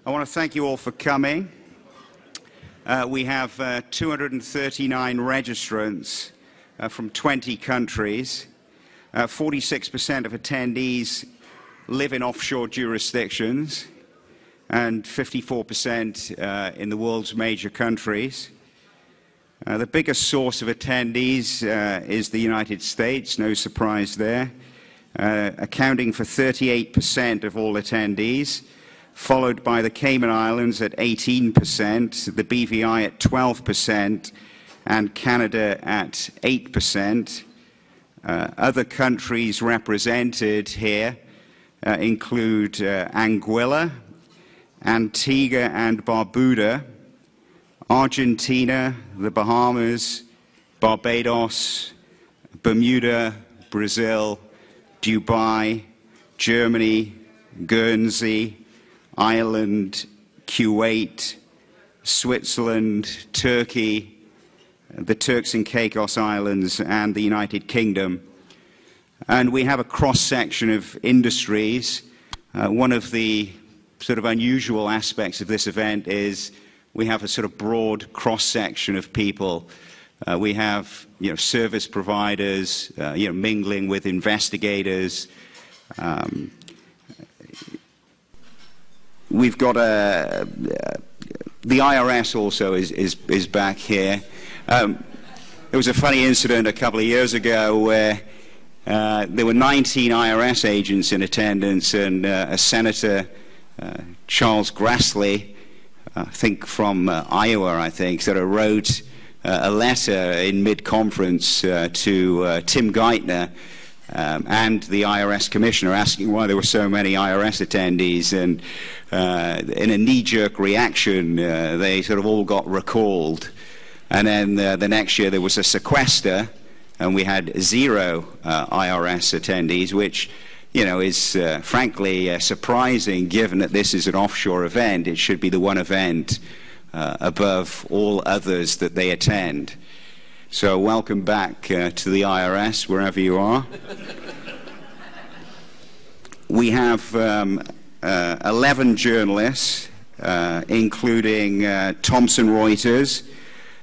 I want to thank you all for coming. We have 239 registrants from 20 countries. 46% of attendees live in offshore jurisdictions and 54% in the world's major countries. The biggest source of attendees is the United States, no surprise there, accounting for 38% of all attendees, followed by the Cayman Islands at 18%, the BVI at 12%, and Canada at 8%. Other countries represented here include Anguilla, Antigua and Barbuda, Argentina, the Bahamas, Barbados, Bermuda, Brazil, Dubai, Germany, Guernsey, Ireland, Kuwait, Switzerland, Turkey, the Turks and Caicos Islands, and the United Kingdom. And we have a cross-section of industries. One of the sort of unusual aspects of this event is we have a sort of broad cross-section of people. We have, service providers, mingling with investigators. We've got the IRS also is back here. There was a funny incident a couple of years ago where there were 19 IRS agents in attendance, and a Senator, Charles Grassley, I think from Iowa, sort of wrote a letter in mid-conference to Tim Geithner and the IRS Commissioner asking why there were so many IRS attendees, and in a knee-jerk reaction, they sort of all got recalled. And then the next year there was a sequester, and we had 0 IRS attendees, which, is frankly surprising given that this is an offshore event. It should be the one event above all others that they attend. So welcome back to the IRS, wherever you are. We have 11 journalists, including Thomson Reuters,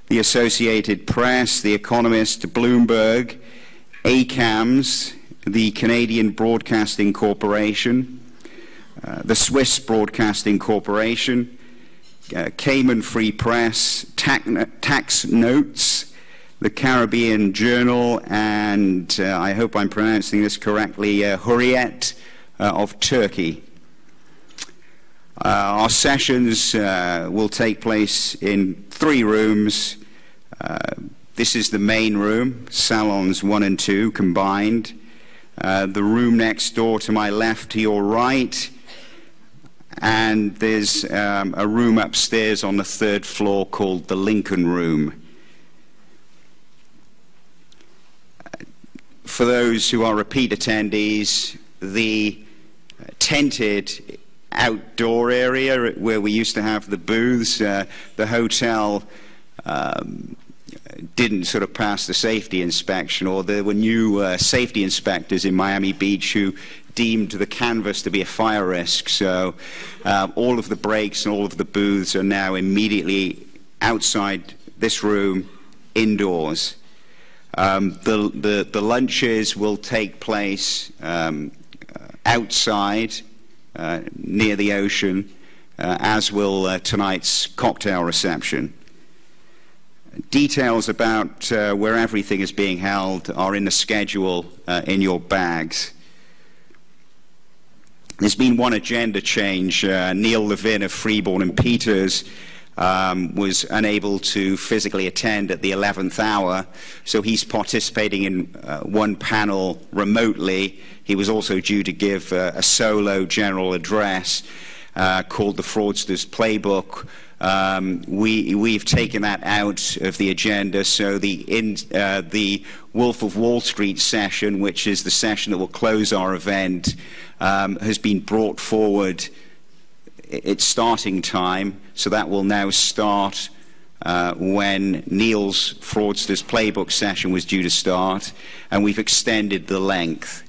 the Associated Press, The Economist, Bloomberg, ACAMS, the Canadian Broadcasting Corporation, the Swiss Broadcasting Corporation, Cayman Free Press, Tax Notes, the Caribbean Journal, and I hope I'm pronouncing this correctly, Hurriyet of Turkey. Our sessions will take place in 3 rooms. This is the main room, salons 1 and 2 combined. The room next door to my left to your right, and there's a room upstairs on the 3rd floor called the Lincoln Room. For those who are repeat attendees, the tented outdoor area where we used to have the booths, the hotel didn't sort of pass the safety inspection, or there were new safety inspectors in Miami Beach who deemed the canvas to be a fire risk. So all of the breaks and all of the booths are now immediately outside this room, indoors. The lunches will take place outside near the ocean, as will tonight's cocktail reception. Details about where everything is being held are in the schedule in your bags. There's been one agenda change. Neil Levin of Freeborn and Peters was unable to physically attend at the 11th hour, so he's participating in one panel remotely. He was also due to give a solo general address called The Fraudster's Playbook. We've taken that out of the agenda, so the Wolf of Wall Street session, which is the session that will close our event, has been brought forward its starting time, so that will now start when Neil's Fraudster's Playbook session was due to start, and we've extended the length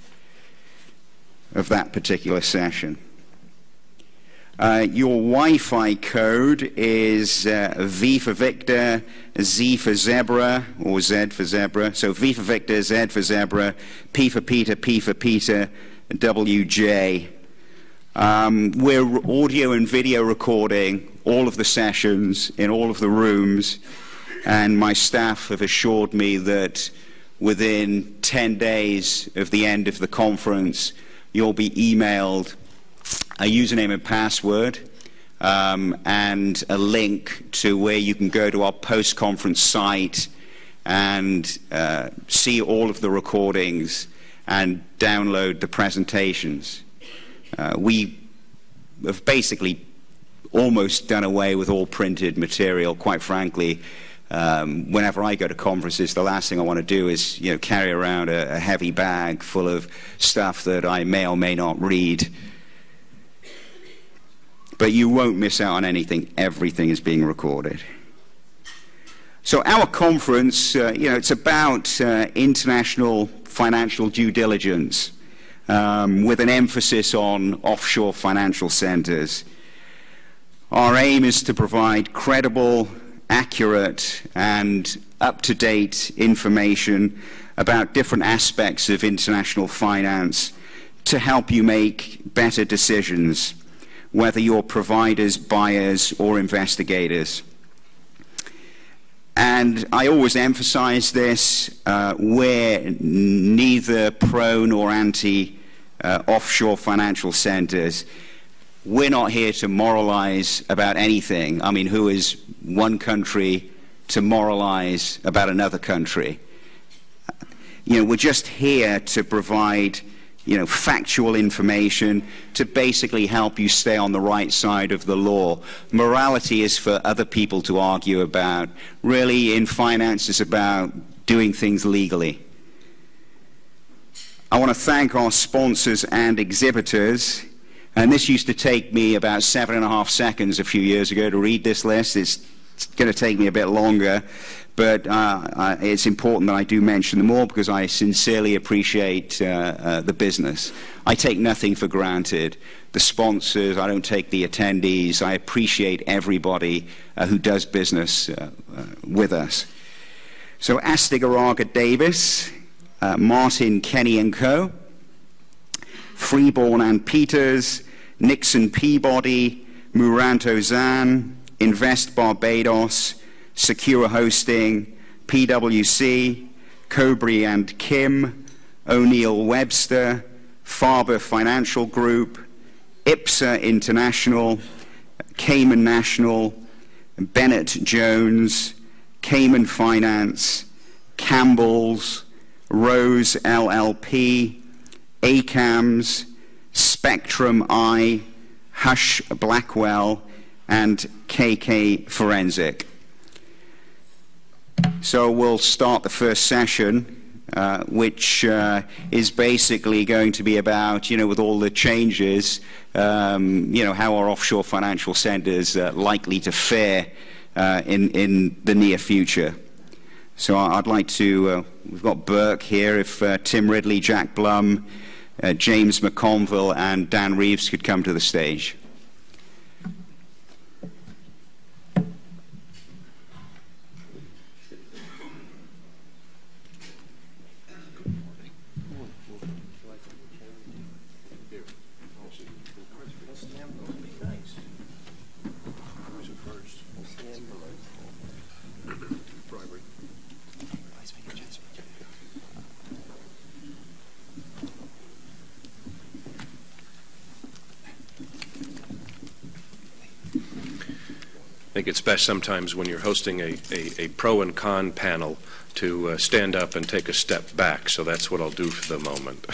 of that particular session. Your Wi-Fi code is V for Victor, Z for Zebra, or Z for Zebra. So V for Victor, Z for Zebra, P for Peter, P for Peter, WJ. We're audio and video recording all of the sessions in all of the rooms, and my staff have assured me that within 10 days of the end of the conference, you'll be emailed a username and password and a link to where you can go to our post-conference site and see all of the recordings and download the presentations. We have basically almost done away with all printed material, quite frankly. Whenever I go to conferences, the last thing I want to do is, carry around a heavy bag full of stuff that I may or may not read. But you won't miss out on anything. Everything is being recorded. So our conference, it's about international financial due diligence with an emphasis on offshore financial centers. Our aim is to provide credible, accurate, and up-to-date information about different aspects of international finance to help you make better decisions, whether you're providers, buyers, or investigators. And I always emphasize this, we're neither pro nor anti offshore financial centers. We're not here to moralize about anything. I mean, who is one country to moralize about another country? We're just here to provide factual information to basically help you stay on the right side of the law. Morality is for other people to argue about. Really, in finance, it's about doing things legally. I want to thank our sponsors and exhibitors. And this used to take me about 7.5 seconds a few years ago to read this list. It's going to take me a bit longer. But it's important that I do mention them all because I sincerely appreciate the business. I take nothing for granted. The sponsors, I don't take the attendees. I appreciate everybody who does business with us. So Astigaraga Davis, Martin Kenny & Co., Freeborn and Peters, Nixon Peabody, Muranto Zan, Invest Barbados, Secure Hosting, PwC, Cobrey and Kim, O'Neill Webster, Faber Financial Group, IPSA International, Cayman National, Bennett Jones, Cayman Finance, Campbell's, Rose LLP, ACAMS, Spectrum I, Hush Blackwell, and KK Forensic. So we'll start the first session, which is basically going to be about, with all the changes, how our offshore financial centers are likely to fare in the near future. So I'd like to, we've got Burke here, if Tim Ridley, Jack Blum, James McConvill, and Dan Reeves could come to the stage. I think it's best sometimes when you're hosting a pro and con panel to stand up and take a step back, so that's what I'll do for the moment.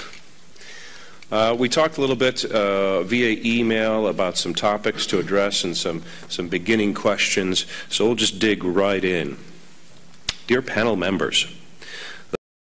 We talked a little bit via email about some topics to address and some beginning questions, so we'll just dig right in. Dear panel members,